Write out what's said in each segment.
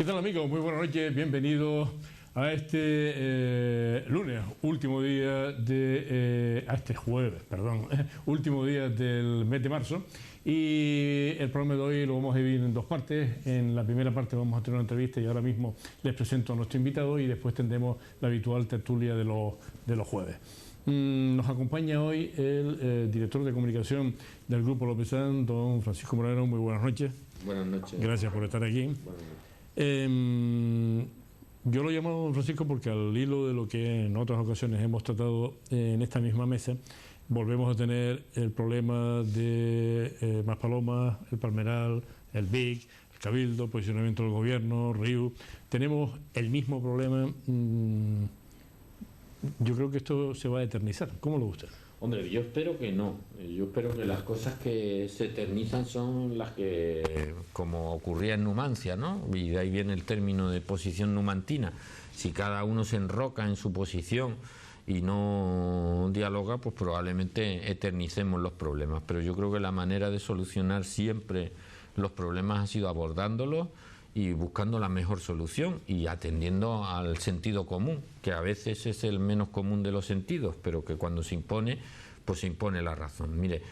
¿Qué tal, amigos? Muy buenas noches, bienvenidos a este lunes, último día de... a este jueves, perdón, último día del mes de marzo. Y el programa de hoy lo vamos a dividir en dos partes. En la primera parte vamos a tener una entrevista y ahora mismo les presento a nuestro invitado y después tendremos la habitual tertulia de los jueves. Nos acompaña hoy el director de comunicación del Grupo Lopezán, don Francisco Moreno. Muy buenas noches. Buenas noches. Gracias por estar aquí. Yo lo llamo don Francisco porque al hilo de lo que en otras ocasiones hemos tratado en esta misma mesa, volvemos a tener el problema de Maspalomas, el Palmeral, el BIC, el Cabildo, posicionamiento del gobierno, RIU. Tenemos el mismo problema. Yo creo que esto se va a eternizar. ¿Cómo lo gusta? Hombre, yo espero que no. Yo espero que las cosas que se eternizan son las que, como ocurría en Numancia, ¿no? Y de ahí viene el término de posición numantina. Si cada uno se enroca en su posición y no dialoga, pues probablemente eternicemos los problemas. Pero yo creo que la manera de solucionar siempre los problemas ha sido abordándolos y buscando la mejor solución y atendiendo al sentido común, que a veces es el menos común de los sentidos, pero que cuando se impone, pues se impone la razón. Mire,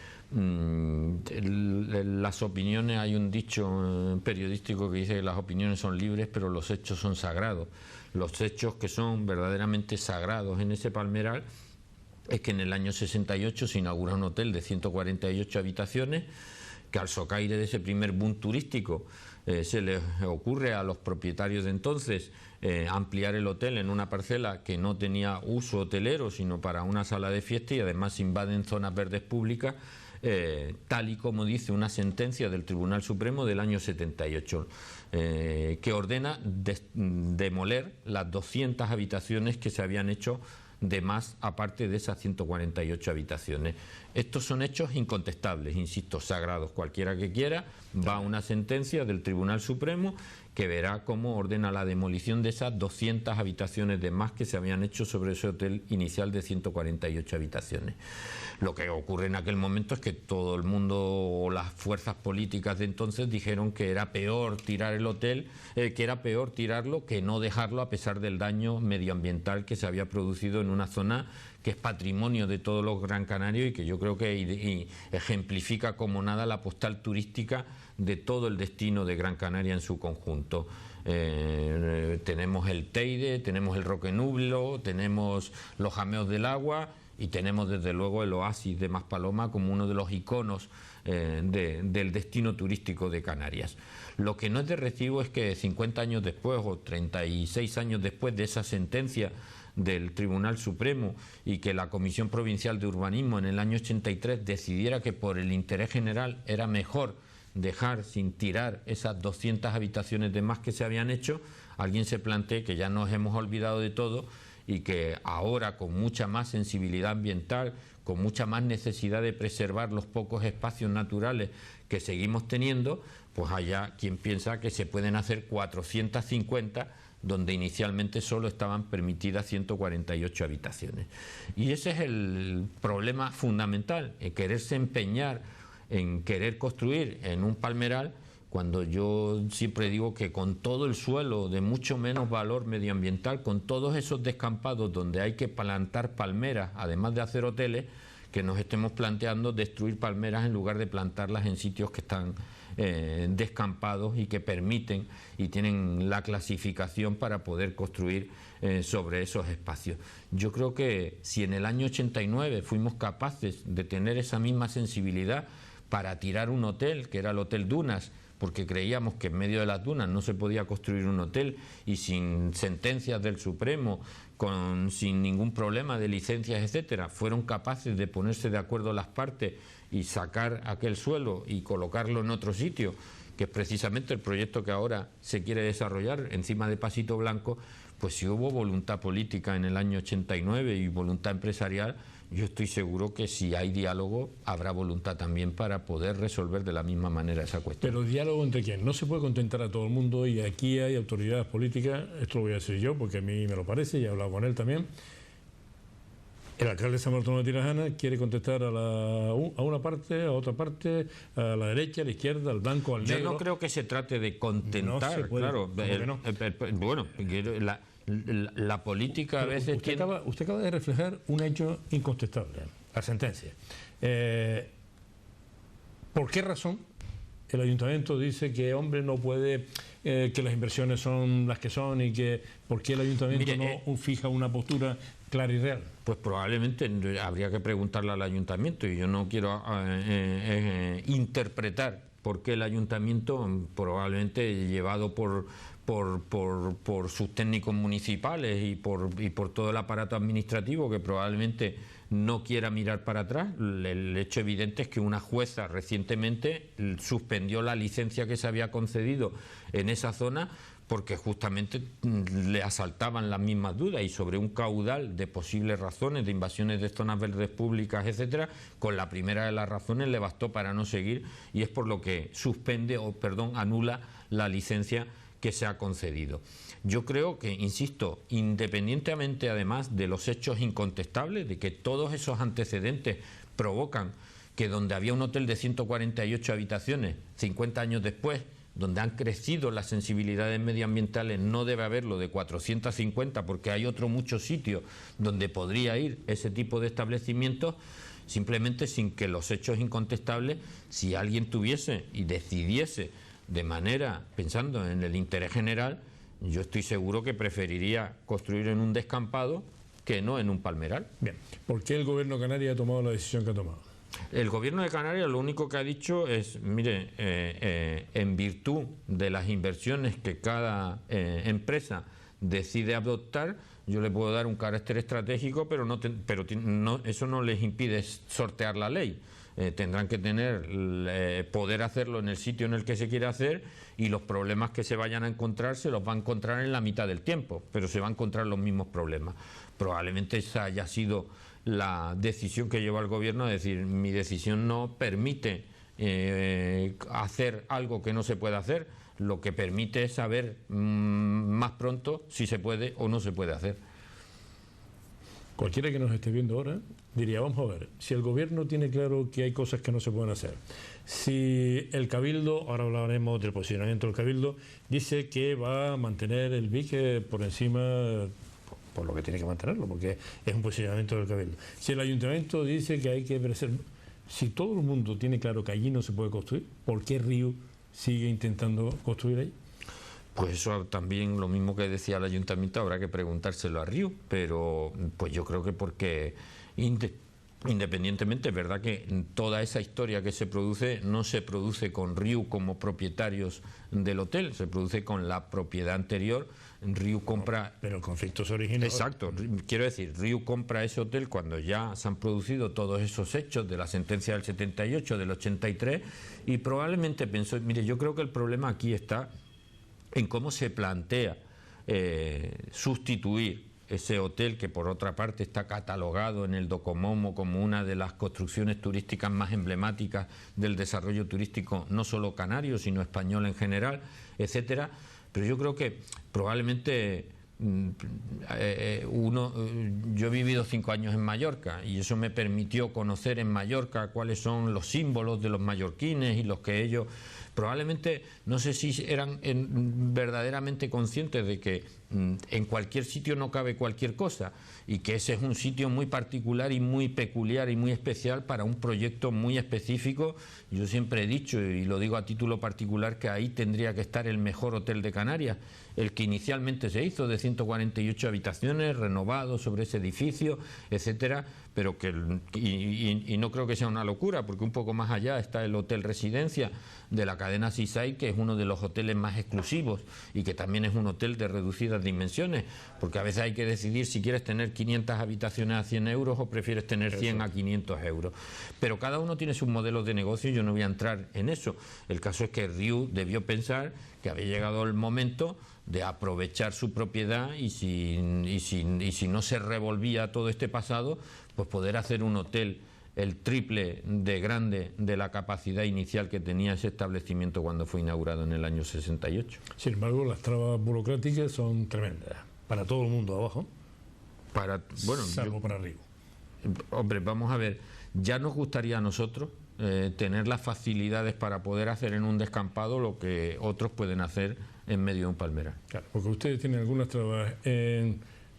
las opiniones, hay un dicho periodístico que dice que las opiniones son libres, pero los hechos son sagrados. Los hechos que son verdaderamente sagrados en ese Palmeral es que en el año 68 se inaugura un hotel de 148 habitaciones, que al socaire de ese primer boom turístico se les ocurre a los propietarios de entonces ampliar el hotel en una parcela que no tenía uso hotelero sino para una sala de fiesta, y además invaden zonas verdes públicas, tal y como dice una sentencia del Tribunal Supremo del año 78, que ordena demoler las 200 habitaciones que se habían hecho de más, aparte de esas 148 habitaciones. Estos son hechos incontestables, insisto, sagrados. Cualquiera que quiera va a una sentencia del Tribunal Supremo que verá cómo ordena la demolición de esas 200 habitaciones de más que se habían hecho sobre ese hotel inicial de 148 habitaciones. Lo que ocurre en aquel momento es que todo el mundo o las fuerzas políticas de entonces dijeron que era peor tirar el hotel, que era peor tirarlo que no dejarlo, a pesar del daño medioambiental que se había producido en una zona que es patrimonio de todos los Gran Canarios y que yo creo que ejemplifica como nada la postal turística de todo el destino de Gran Canaria en su conjunto. Tenemos el Teide, tenemos el Roque Nublo, tenemos los Jameos del Agua y tenemos desde luego el oasis de Maspaloma como uno de los iconos del destino turístico de Canarias. Lo que no es de recibo es que 50 años después o 36 años después de esa sentencia del Tribunal Supremo y que la Comisión Provincial de Urbanismo en el año 83 decidiera que por el interés general era mejor dejar sin tirar esas 200 habitaciones de más que se habían hecho, alguien se plantee que ya nos hemos olvidado de todo y que ahora, con mucha más sensibilidad ambiental, con mucha más necesidad de preservar los pocos espacios naturales que seguimos teniendo, pues haya quien piensa que se pueden hacer 450 donde inicialmente solo estaban permitidas 148 habitaciones. Y ese es el problema fundamental, quererse empeñar en querer construir en un palmeral, cuando yo siempre digo que con todo el suelo de mucho menos valor medioambiental, con todos esos descampados donde hay que plantar palmeras, además de hacer hoteles, que nos estemos planteando destruir palmeras en lugar de plantarlas en sitios que están descampados y que permiten y tienen la clasificación para poder construir sobre esos espacios. Yo creo que si en el año 89 fuimos capaces de tener esa misma sensibilidad para tirar un hotel, que era el Hotel Dunas, porque creíamos que en medio de las dunas no se podía construir un hotel, y sin sentencias del Supremo, sin ningún problema de licencias, etcétera, fueron capaces de ponerse de acuerdo las partes y sacar aquel suelo y colocarlo en otro sitio, que es precisamente el proyecto que ahora se quiere desarrollar encima de Pasito Blanco. Pues si hubo voluntad política en el año 89 y voluntad empresarial, yo estoy seguro que si hay diálogo habrá voluntad también para poder resolver de la misma manera esa cuestión. Pero diálogo entre quién, no se puede contentar a todo el mundo, y aquí hay autoridades políticas, esto lo voy a decir yo porque a mí me lo parece y he hablado con él también. El alcalde de San Bartolomé de Tirajana quiere contestar a una parte, a otra parte, a la derecha, a la izquierda, al blanco, al negro. Yo no creo que se trate de contentar, no se puede, claro. No? Bueno, la política a veces usted acaba de reflejar un hecho incontestable, la sentencia. ¿Por qué razón el ayuntamiento dice que, hombre, no puede, que las inversiones son las que son y que por qué el ayuntamiento no fija una postura clara y real? Pues probablemente habría que preguntarle al ayuntamiento, y yo no quiero interpretar por qué el ayuntamiento, probablemente llevado por sus técnicos municipales y por todo el aparato administrativo, que probablemente no quiera mirar para atrás. El hecho evidente es que una jueza recientemente suspendió la licencia que se había concedido en esa zona porque justamente le asaltaban las mismas dudas, y sobre un caudal de posibles razones de invasiones de zonas verdes públicas, etcétera, con la primera de las razones le bastó para no seguir, y es por lo que anula la licencia que se ha concedido. Yo creo que, insisto, independientemente además de los hechos incontestables, de que todos esos antecedentes provocan que donde había un hotel de 148 habitaciones, 50 años después, donde han crecido las sensibilidades medioambientales, no debe haberlo de 450, porque hay muchos sitios donde podría ir ese tipo de establecimientos, simplemente sin que los hechos incontestables, si alguien tuviese y decidiese de manera, pensando en el interés general, yo estoy seguro que preferiría construir en un descampado que no en un palmeral. Bien, ¿por qué el gobierno canario ha tomado la decisión que ha tomado? El gobierno de Canarias lo único que ha dicho es, mire, en virtud de las inversiones que cada empresa decide adoptar, yo le puedo dar un carácter estratégico, pero eso no les impide sortear la ley. Tendrán que poder hacerlo en el sitio en el que se quiere hacer, y los problemas que se vayan a encontrar se los va a encontrar en la mitad del tiempo, pero se va a encontrar los mismos problemas. Probablemente esa haya sido la decisión que lleva el gobierno, es decir, mi decisión no permite hacer algo que no se puede hacer, lo que permite es saber más pronto si se puede o no se puede hacer. Cualquiera que nos esté viendo ahora diría, vamos a ver, si el gobierno tiene claro que hay cosas que no se pueden hacer, si el Cabildo, ahora hablaremos del posicionamiento del Cabildo, dice que va a mantener el BIC por encima, por lo que tiene que mantenerlo, porque es un posicionamiento del Cabildo, si el Ayuntamiento dice que hay que preservar, si todo el mundo tiene claro que allí no se puede construir, ¿por qué Río sigue intentando construir ahí? Pues eso también, lo mismo que decía el ayuntamiento, habrá que preguntárselo a Río, pero pues yo creo que porque independientemente, es verdad que toda esa historia que se produce no se produce con Río como propietarios del hotel, se produce con la propiedad anterior. Río compra... Pero el conflicto se origina... Exacto, quiero decir, Río compra ese hotel cuando ya se han producido todos esos hechos de la sentencia del 78, del 83, y probablemente pensó, mire, yo creo que el problema aquí está en cómo se plantea sustituir ese hotel, que por otra parte está catalogado en el Docomomo como una de las construcciones turísticas más emblemáticas del desarrollo turístico, no solo canario, sino español en general, etcétera. Pero yo creo que probablemente yo he vivido 5 años en Mallorca, y eso me permitió conocer en Mallorca cuáles son los símbolos de los mallorquines y los que ellos... Probablemente, no sé si eran verdaderamente conscientes de que en cualquier sitio no cabe cualquier cosa, y que ese es un sitio muy particular y muy peculiar y muy especial para un proyecto muy específico. Yo siempre he dicho, y lo digo a título particular, que ahí tendría que estar el mejor hotel de Canarias, el que inicialmente se hizo, de 148 habitaciones, renovado sobre ese edificio, etcétera, pero que y no creo que sea una locura, porque un poco más allá está el Hotel Residencia de la cadena Seaside, que es uno de los hoteles más exclusivos y que también es un hotel de reducidas dimensiones, porque a veces hay que decidir si quieres tener 500 habitaciones a 100 euros o prefieres tener 100 a 500 euros. Pero cada uno tiene sus modelos de negocio y yo no voy a entrar en eso. El caso es que Riu debió pensar que había llegado el momento de aprovechar su propiedad y si no se revolvía todo este pasado, pues poder hacer un hotel el triple de grande de la capacidad inicial que tenía ese establecimiento cuando fue inaugurado en el año 68. Sin embargo, las trabas burocráticas son tremendas para todo el mundo abajo, salvo para arriba. hombre, vamos a ver, ya nos gustaría a nosotros tener las facilidades para poder hacer en un descampado lo que otros pueden hacer en medio de un palmeral. Claro, porque ustedes tienen algunas trabas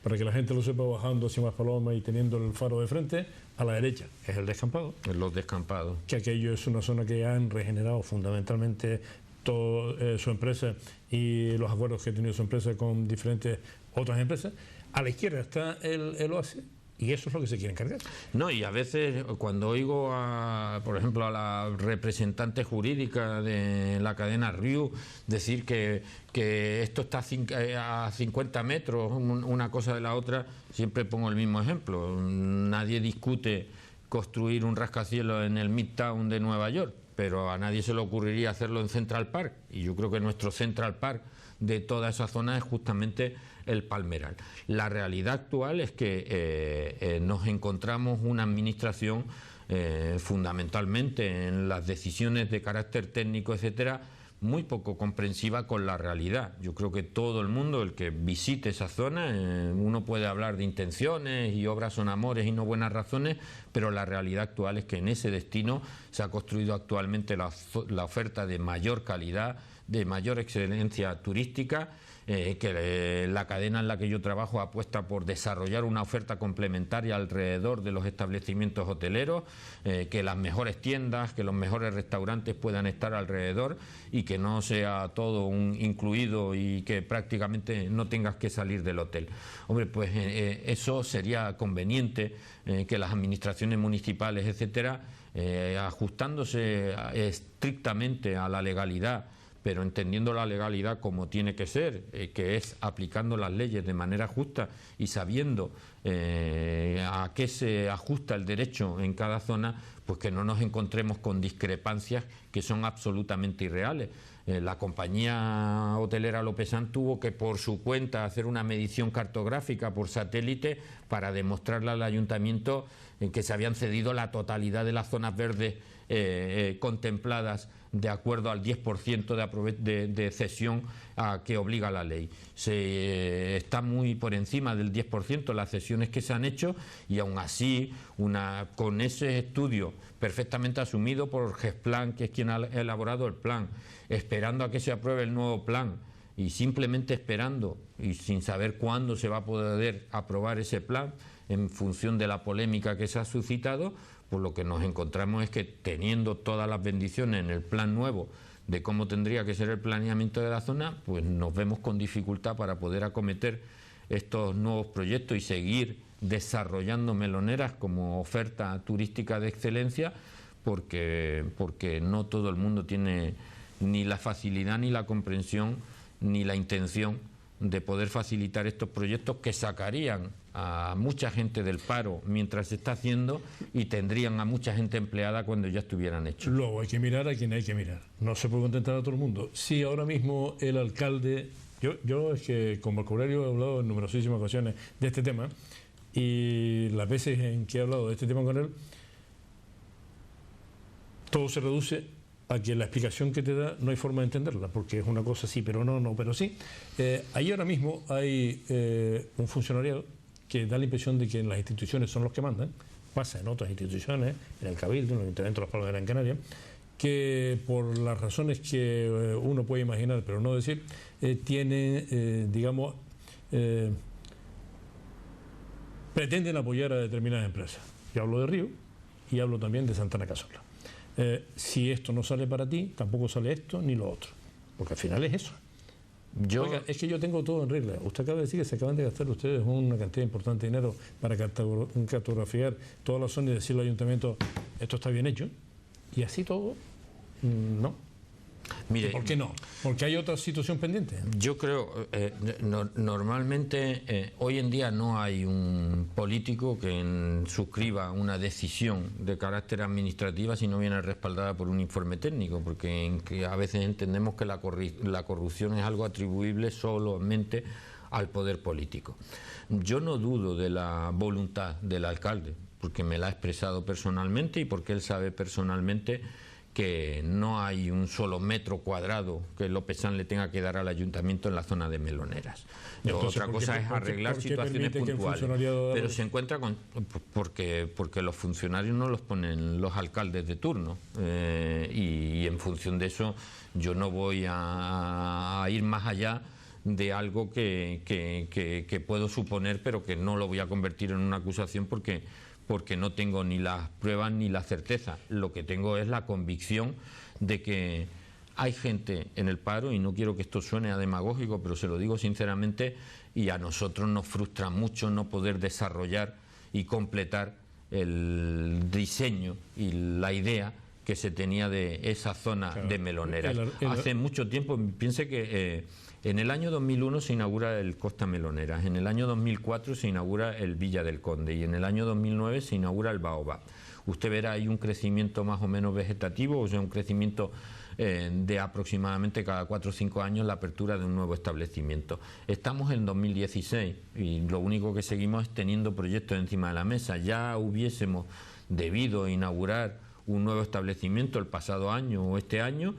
para que la gente lo sepa, bajando hacia Maspalomas y teniendo el faro de frente, a la derecha es el descampado. En los descampados. Que aquello es una zona que han regenerado fundamentalmente toda su empresa y los acuerdos que ha tenido su empresa con diferentes otras empresas. A la izquierda está el oasis. Y eso es lo que se quiere encargar. No, y a veces cuando oigo, por ejemplo, a la representante jurídica de la cadena Riu decir que esto está a 50 metros, una cosa de la otra, siempre pongo el mismo ejemplo. Nadie discute construir un rascacielos en el Midtown de Nueva York, pero a nadie se le ocurriría hacerlo en Central Park. Y yo creo que nuestro Central Park de toda esa zona es justamente el palmeral. La realidad actual es que nos encontramos una administración fundamentalmente en las decisiones de carácter técnico, etcétera, muy poco comprensiva con la realidad. Yo creo que todo el mundo, el que visite esa zona, uno puede hablar de intenciones y obras son amores y no buenas razones, pero la realidad actual es que en ese destino se ha construido actualmente la oferta de mayor calidad, de mayor excelencia turística, que la cadena en la que yo trabajo apuesta por desarrollar una oferta complementaria alrededor de los establecimientos hoteleros, que las mejores tiendas, que los mejores restaurantes puedan estar alrededor y que no sea todo un incluido y que prácticamente no tengas que salir del hotel. Hombre, pues eso sería conveniente que las administraciones municipales, etcétera, ajustándose estrictamente a la legalidad, pero entendiendo la legalidad como tiene que ser, que es aplicando las leyes de manera justa y sabiendo a qué se ajusta el derecho en cada zona, pues que no nos encontremos con discrepancias que son absolutamente irreales. La compañía hotelera Lopesán tuvo que por su cuenta hacer una medición cartográfica por satélite para demostrarle al ayuntamiento que se habían cedido la totalidad de las zonas verdes contempladas de acuerdo al 10% de cesión a que obliga la ley. Está muy por encima del 10% las cesiones que se han hecho y aún así, con ese estudio perfectamente asumido por GESPLAN, que es quien ha elaborado el plan, esperando a que se apruebe el nuevo plan y simplemente esperando y sin saber cuándo se va a poder aprobar ese plan en función de la polémica que se ha suscitado, pues lo que nos encontramos es que teniendo todas las bendiciones en el plan nuevo de cómo tendría que ser el planeamiento de la zona, pues nos vemos con dificultad para poder acometer estos nuevos proyectos y seguir desarrollando Meloneras como oferta turística de excelencia, porque no todo el mundo tiene ni la facilidad ni la comprensión ni la intención de poder facilitar estos proyectos que sacarían a mucha gente del paro mientras se está haciendo y tendrían a mucha gente empleada cuando ya estuvieran hechos. Luego hay que mirar a quien hay que mirar. No se puede contentar a todo el mundo. Si ahora mismo el alcalde... Yo es que con Marco Aurelio he hablado en numerosísimas ocasiones de este tema y las veces en que he hablado de este tema con él, todo se reduce a que la explicación que te da no hay forma de entenderla, porque es una cosa sí, pero no, no, pero sí. Ahí ahora mismo hay un funcionariado que da la impresión de que las instituciones son los que mandan, pasa en otras instituciones, en el Cabildo, en el Ayuntamiento de Las Palmas de Gran Canaria, que por las razones que uno puede imaginar, pero no decir, tienen, digamos, pretenden apoyar a determinadas empresas. Yo hablo de Río y hablo también de Santana Cazorla. Si esto no sale para ti, tampoco sale esto ni lo otro, porque al final es eso. Oiga, es que yo tengo todo en regla. Usted acaba de decir que se acaban de gastar ustedes una cantidad importante de dinero para cartografiar toda la zona y decirle al ayuntamiento, esto está bien hecho, y así todo, no. Mire, ¿por qué no? Porque hay otra situación pendiente. Yo creo, normalmente hoy en día no hay un político que suscriba una decisión de carácter administrativa si no viene respaldada por un informe técnico, porque a veces entendemos que la corrupción es algo atribuible solamente al poder político. Yo no dudo de la voluntad del alcalde, porque me la ha expresado personalmente y porque él sabe personalmente que no hay un solo metro cuadrado que Lopezán le tenga que dar al ayuntamiento en la zona de Meloneras. Otra cosa es arreglar situaciones puntuales, pero se encuentra con porque los funcionarios no los ponen los alcaldes de turno, y en función de eso yo no voy a ir más allá de algo que puedo suponer, pero que no lo voy a convertir en una acusación porque no tengo ni las pruebas ni la certeza. Lo que tengo es la convicción de que hay gente en el paro, y no quiero que esto suene a demagógico, pero se lo digo sinceramente, y a nosotros nos frustra mucho no poder desarrollar y completar el diseño y la idea que se tenía de esa zona de Meloneras. Hace mucho tiempo, piense que en el año 2001 se inaugura el Costa Meloneras, en el año 2004 se inaugura el Villa del Conde y en el año 2009 se inaugura el Baobab. Usted verá ahí un crecimiento más o menos vegetativo, o sea, un crecimiento de aproximadamente cada 4 o 5 años la apertura de un nuevo establecimiento. Estamos en 2016 y lo único que seguimos es teniendo proyectos encima de la mesa. Ya hubiésemos debido inaugurar un nuevo establecimiento el pasado año o este año,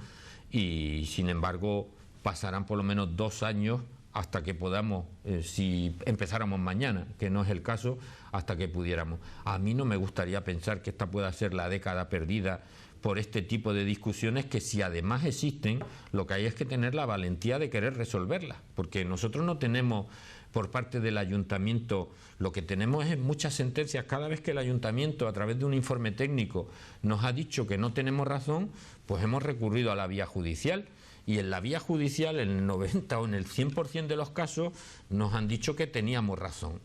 y sin embargo pasarán por lo menos 2 años hasta que podamos, si empezáramos mañana, que no es el caso, hasta que pudiéramos. A mí no me gustaría pensar que esta pueda ser la década perdida por este tipo de discusiones, que si además existen, lo que hay es que tener la valentía de querer resolverlas, porque nosotros no tenemos por parte del ayuntamiento, lo que tenemos es muchas sentencias. Cada vez que el ayuntamiento, a través de un informe técnico, nos ha dicho que no tenemos razón, pues hemos recurrido a la vía judicial. Y en la vía judicial, en el 90 o en el 100% de los casos, nos han dicho que teníamos razón.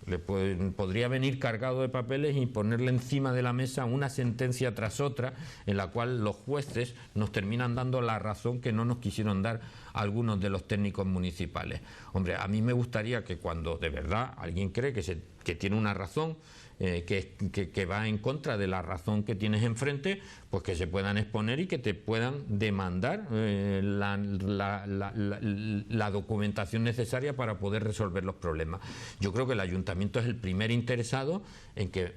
Podría venir cargado de papeles y ponerle encima de la mesa una sentencia tras otra, en la cual los jueces nos terminan dando la razón que no nos quisieron dar algunos de los técnicos municipales. Hombre, a mí me gustaría que cuando de verdad alguien cree que tiene una razón, que va en contra de la razón que tienes enfrente, pues que se puedan exponer y que te puedan demandar la documentación necesaria para poder resolver los problemas. Yo creo que el ayuntamiento es el primer interesado en que,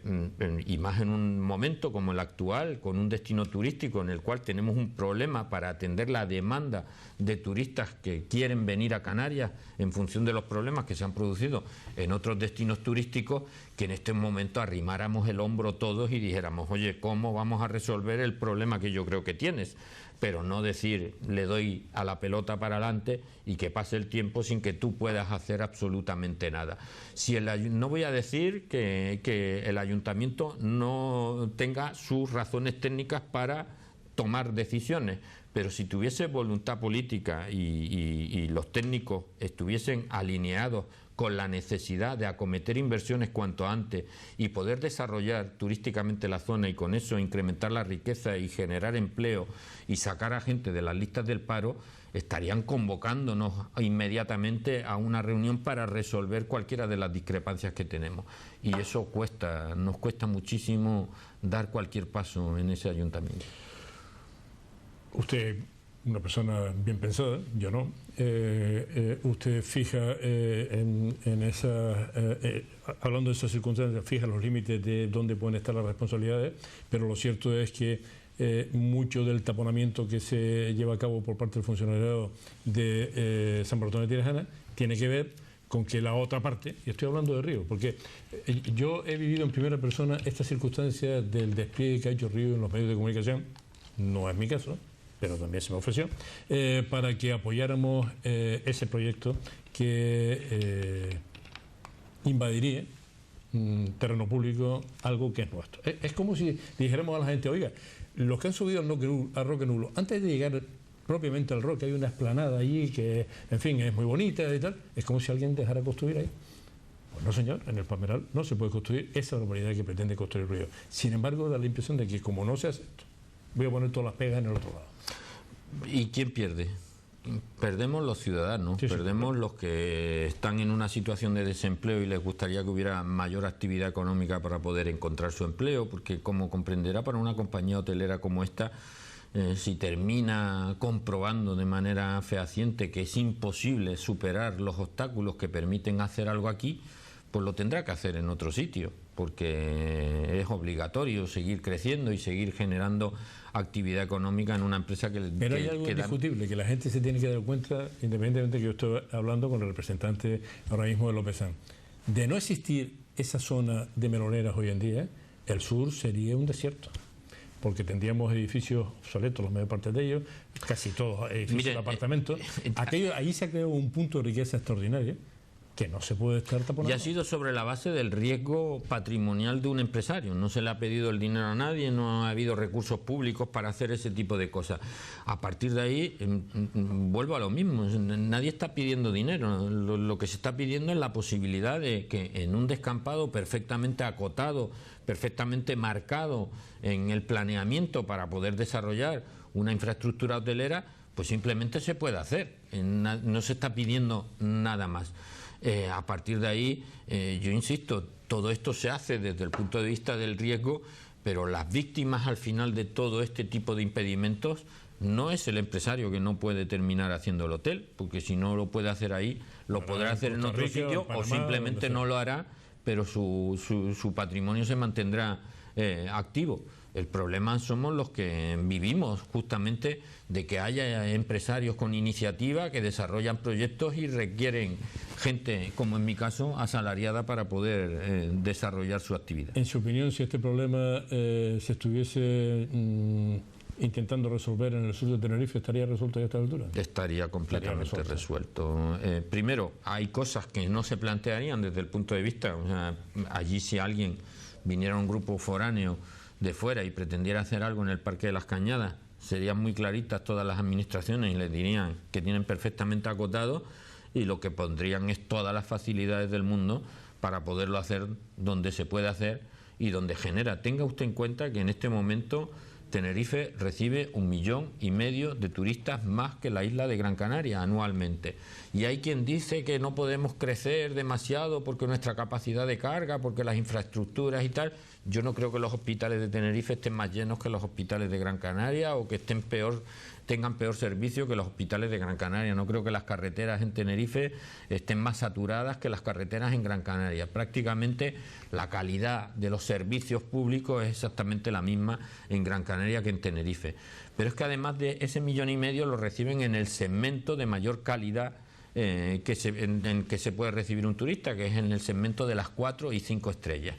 y más en un momento como el actual, con un destino turístico en el cual tenemos un problema para atender la demanda de turistas que quieren venir a Canarias en función de los problemas que se han producido en otros destinos turísticos, que en este momento arrimáramos el hombro todos y dijéramos, oye, ¿cómo vamos a resolver el problema que yo creo que tienes? Pero no decir, le doy a la pelota para adelante y que pase el tiempo sin que tú puedas hacer absolutamente nada. No voy a decir que el ayuntamiento no tenga sus razones técnicas para tomar decisiones, pero si tuviese voluntad política y los técnicos estuviesen alineados con la necesidad de acometer inversiones cuanto antes y poder desarrollar turísticamente la zona y con eso incrementar la riqueza y generar empleo y sacar a gente de las listas del paro, estarían convocándonos inmediatamente a una reunión para resolver cualquiera de las discrepancias que tenemos. Y eso nos cuesta muchísimo dar cualquier paso en ese ayuntamiento. Usted, una persona bien pensada, yo no, usted fija hablando de esas circunstancias, fija los límites de dónde pueden estar las responsabilidades, pero lo cierto es que mucho del taponamiento que se lleva a cabo por parte del funcionariado de San Bartolomé de Tirajana tiene que ver con que la otra parte, y estoy hablando de Río, porque yo he vivido en primera persona estas circunstancias del despliegue que ha hecho Río en los medios de comunicación, no es mi caso, pero también se me ofreció, para que apoyáramos ese proyecto que invadiría terreno público, algo que es nuestro. Es como si dijéramos a la gente, oiga, los que han subido al Roque Nulo, antes de llegar propiamente al Roque, hay una explanada allí que, en fin, es muy bonita y tal, es como si alguien dejara construir ahí. Pues no, señor, en el Palmeral no se puede construir esa barbaridad que pretende construir Río. Sin embargo, da la impresión de que como no se hace esto, voy a poner todas las pegas en el otro lado. ¿Y quién pierde? Perdemos los ciudadanos, sí, perdemos los que están en una situación de desempleo y les gustaría que hubiera mayor actividad económica para poder encontrar su empleo, porque como comprenderá, para una compañía hotelera como esta, si termina comprobando de manera fehaciente que es imposible superar los obstáculos que permiten hacer algo aquí, pues lo tendrá que hacer en otro sitio, porque es obligatorio seguir creciendo y seguir generando actividad económica en una empresa que... Pero hay algo indiscutible, que la gente se tiene que dar cuenta, independientemente de que yo estoy hablando con el representante ahora mismo de Lopezán, de no existir esa zona de meloneras hoy en día, el sur sería un desierto, porque tendríamos edificios obsoletos, la mayor parte de ellos, casi todos edificios de apartamentos. Ahí se ha creado un punto de riqueza extraordinario que no se puede estar taponando. Y ha sido sobre la base del riesgo patrimonial de un empresario. No se le ha pedido el dinero a nadie, no ha habido recursos públicos para hacer ese tipo de cosas. A partir de ahí, vuelvo a lo mismo, nadie está pidiendo dinero. Lo que se está pidiendo es la posibilidad de que en un descampado perfectamente acotado, perfectamente marcado en el planeamiento para poder desarrollar una infraestructura hotelera, pues simplemente se puede hacer. No se está pidiendo nada más. A partir de ahí, yo insisto, todo esto se hace desde el punto de vista del riesgo, pero las víctimas al final de todo este tipo de impedimentos no es el empresario que no puede terminar haciendo el hotel, porque si no lo puede hacer ahí, lo podrá hacer en otro sitio o simplemente no lo hará, pero su patrimonio se mantendrá activo. El problema somos los que vivimos justamente de que haya empresarios con iniciativa que desarrollan proyectos y requieren gente, como en mi caso, asalariada para poder desarrollar su actividad. En su opinión, si este problema se estuviese intentando resolver en el sur de Tenerife, ¿estaría resuelto ya a esta altura? Estaría completamente resuelto. Primero, hay cosas que no se plantearían desde el punto de vista, o sea, allí si alguien viniera un grupo foráneo de fuera y pretendiera hacer algo en el Parque de las Cañadas, serían muy claritas todas las administraciones y les dirían que tienen perfectamente acotado, y lo que pondrían es todas las facilidades del mundo para poderlo hacer donde se puede hacer y donde genera. Tenga usted en cuenta que en este momento Tenerife recibe 1,5 millones de turistas más que la isla de Gran Canaria anualmente. Y hay quien dice que no podemos crecer demasiado porque nuestra capacidad de carga, porque las infraestructuras y tal. Yo no creo que los hospitales de Tenerife estén más llenos que los hospitales de Gran Canaria o que tengan peor servicio que los hospitales de Gran Canaria. No creo que las carreteras en Tenerife estén más saturadas que las carreteras en Gran Canaria. Prácticamente la calidad de los servicios públicos es exactamente la misma en Gran Canaria que en Tenerife. Pero es que además de ese 1,5 millones lo reciben en el segmento de mayor calidad en que se puede recibir un turista, que es en el segmento de las 4 y 5 estrellas.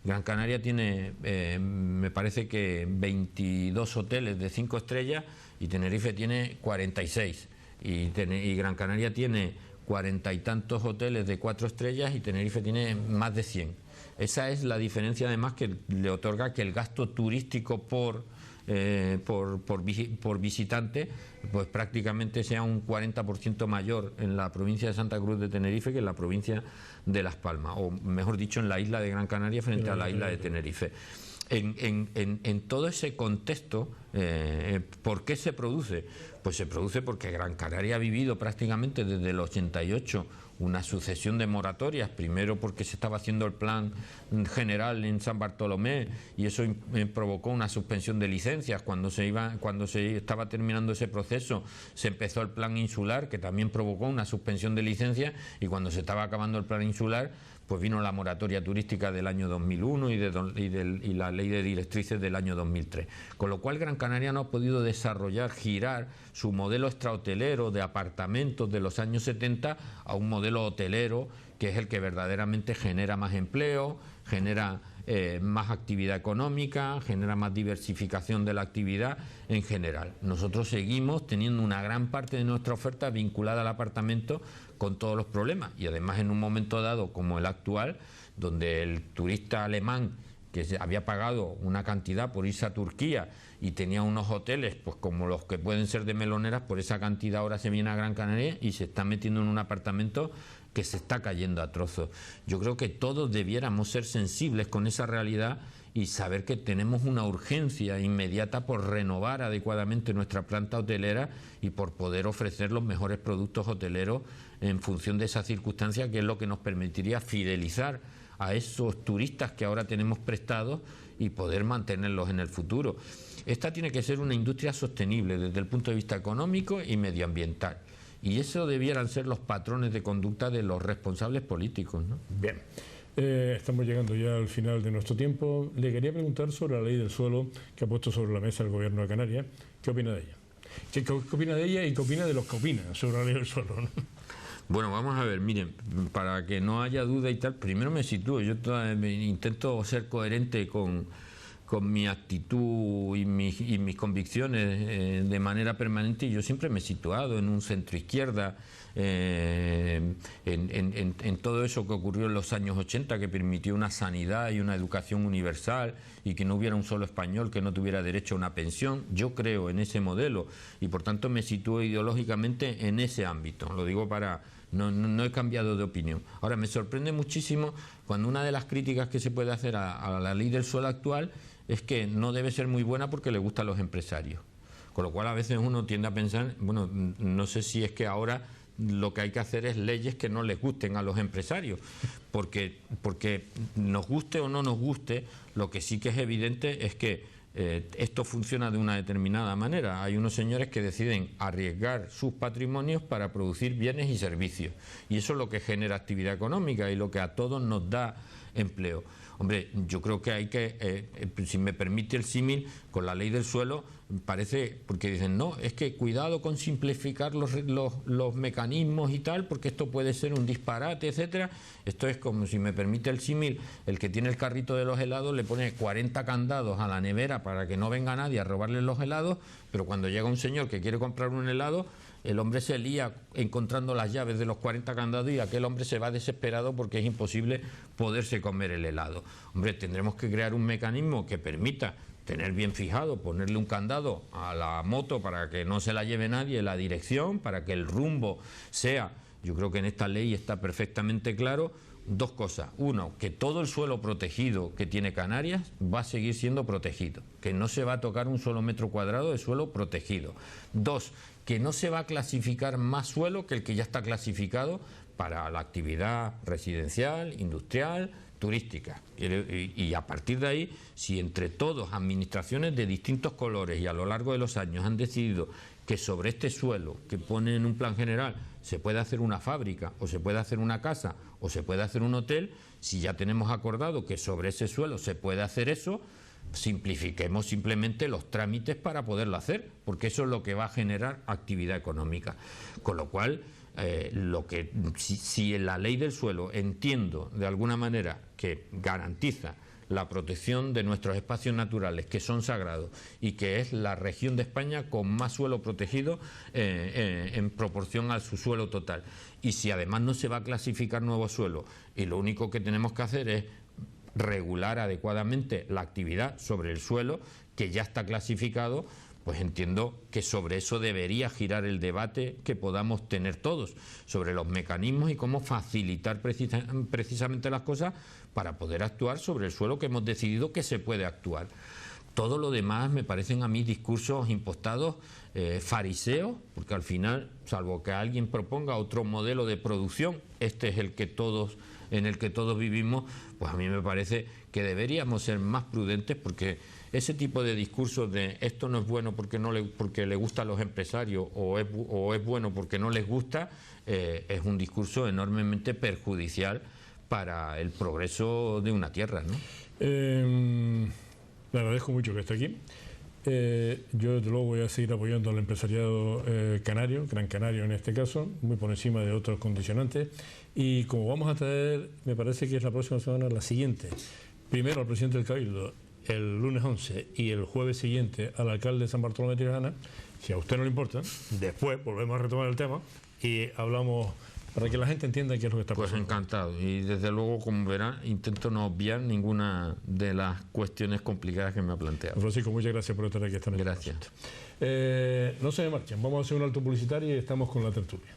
Gran Canaria tiene, me parece que 22 hoteles de 5 estrellas y Tenerife tiene 46. Y Gran Canaria tiene 40 y tantos hoteles de 4 estrellas y Tenerife tiene más de 100. Esa es la diferencia además que le otorga que el gasto turístico por visitante pues prácticamente sea un 40% mayor en la provincia de Santa Cruz de Tenerife que en la provincia de Las Palmas, o mejor dicho en la isla de Gran Canaria frente a la isla de Tenerife. En todo ese contexto, ¿por qué se produce? Pues se produce porque Gran Canaria ha vivido prácticamente desde el 88 una sucesión de moratorias, primero porque se estaba haciendo el plan general en San Bartolomé y eso provocó una suspensión de licencias. Cuando se estaba terminando ese proceso se empezó el plan insular, que también provocó una suspensión de licencias, y cuando se estaba acabando el plan insular pues vino la moratoria turística del año 2001 y la ley de directrices del año 2003. Con lo cual Gran Canaria no ha podido girar su modelo extrahotelero de apartamentos de los años 70 a un modelo hotelero que es el que verdaderamente genera más empleo, genera más actividad económica, genera más diversificación de la actividad en general. Nosotros seguimos teniendo una gran parte de nuestra oferta vinculada al apartamento con todos los problemas, y además en un momento dado como el actual, donde el turista alemán que había pagado una cantidad por irse a Turquía y tenía unos hoteles pues como los que pueden ser de meloneras, por esa cantidad ahora se viene a Gran Canaria y se está metiendo en un apartamento que se está cayendo a trozos. Yo creo que todos debiéramos ser sensibles con esa realidad y saber que tenemos una urgencia inmediata por renovar adecuadamente nuestra planta hotelera y por poder ofrecer los mejores productos hoteleros en función de esa circunstancia, que es lo que nos permitiría fidelizar a esos turistas que ahora tenemos prestados y poder mantenerlos en el futuro. Esta tiene que ser una industria sostenible desde el punto de vista económico y medioambiental. Y eso debieran ser los patrones de conducta de los responsables políticos, ¿no? Bien. Estamos llegando ya al final de nuestro tiempo. Le quería preguntar sobre la ley del suelo que ha puesto sobre la mesa el Gobierno de Canarias. ¿Qué opina de ella? ¿Qué opina de ella y qué opina de los que opinan sobre la ley del suelo, ¿no? Bueno, vamos a ver, miren, para que no haya duda y tal, primero me sitúo, yo intento ser coherente con mi actitud y mis convicciones de manera permanente, y yo siempre me he situado en un centro izquierda, en todo eso que ocurrió en los años 80, que permitió una sanidad y una educación universal y que no hubiera un solo español que no tuviera derecho a una pensión. Yo creo en ese modelo y por tanto me sitúo ideológicamente en ese ámbito, lo digo para... No he cambiado de opinión. Ahora, me sorprende muchísimo cuando una de las críticas que se puede hacer a la ley del suelo actual es que no debe ser muy buena porque le gusta a los empresarios. Con lo cual a veces uno tiende a pensar, bueno, no sé si es que ahora lo que hay que hacer es leyes que no les gusten a los empresarios, porque nos guste o no nos guste, lo que sí que es evidente es que esto funciona de una determinada manera. Hay unos señores que deciden arriesgar sus patrimonios para producir bienes y servicios, y eso es lo que genera actividad económica y lo que a todos nos da empleo. Hombre, yo creo que hay que, si me permite el símil, con la ley del suelo, parece, porque dicen, no, es que cuidado con simplificar los mecanismos y tal, porque esto puede ser un disparate, etcétera. Esto es como, si me permite el símil, el que tiene el carrito de los helados le pone 40 candados a la nevera para que no venga nadie a robarle los helados, pero cuando llega un señor que quiere comprar un helado, el hombre se lía encontrando las llaves de los 40 candados y aquel hombre se va desesperado porque es imposible poderse comer el helado. Hombre, tendremos que crear un mecanismo que permita tener bien fijado, ponerle un candado a la moto para que no se la lleve nadie, la dirección, para que el rumbo sea, yo creo que en esta ley está perfectamente claro, dos cosas. Uno, que todo el suelo protegido que tiene Canarias va a seguir siendo protegido, que no se va a tocar un solo metro cuadrado de suelo protegido. Dos, que no se va a clasificar más suelo que el que ya está clasificado para la actividad residencial, industrial, turística. Y a partir de ahí, si entre todos, administraciones de distintos colores y a lo largo de los años han decidido que sobre este suelo que pone en un plan general se puede hacer una fábrica, o se puede hacer una casa, o se puede hacer un hotel, si ya tenemos acordado que sobre ese suelo se puede hacer eso, simplifiquemos simplemente los trámites para poderlo hacer, porque eso es lo que va a generar actividad económica. Con lo cual, si en la ley del suelo entiendo de alguna manera que garantiza la protección de nuestros espacios naturales, que son sagrados, y que es la región de España con más suelo protegido en proporción a su suelo total, y si además no se va a clasificar nuevo suelo y lo único que tenemos que hacer es regular adecuadamente la actividad sobre el suelo que ya está clasificado, pues entiendo que sobre eso debería girar el debate que podamos tener todos, sobre los mecanismos y cómo facilitar precisamente las cosas para poder actuar sobre el suelo que hemos decidido que se puede actuar. Todo lo demás me parecen a mí discursos impostados, fariseos, porque al final, salvo que alguien proponga otro modelo de producción, este es en el que todos vivimos, pues a mí me parece que deberíamos ser más prudentes, porque ese tipo de discursos de esto no es bueno porque le gusta a los empresarios o es bueno porque no les gusta, es un discurso enormemente perjudicial para el progreso de una tierra, ¿no? Le agradezco mucho que esté aquí. Yo desde luego voy a seguir apoyando al empresariado canario, gran canario en este caso, muy por encima de otros condicionantes, y como vamos a traer, me parece que es la próxima semana la siguiente, primero al presidente del Cabildo el lunes 11 y el jueves siguiente al alcalde de San Bartolomé de Tirajana, si a usted no le importa, después volvemos a retomar el tema y hablamos para que la gente entienda qué es lo que está pasando. Pues encantado, y desde luego, como verán, intento no obviar ninguna de las cuestiones complicadas que me ha planteado. Francisco, muchas gracias por estar aquí esta noche. Gracias. No se me marchen, vamos a hacer un alto publicitario y estamos con la tertulia.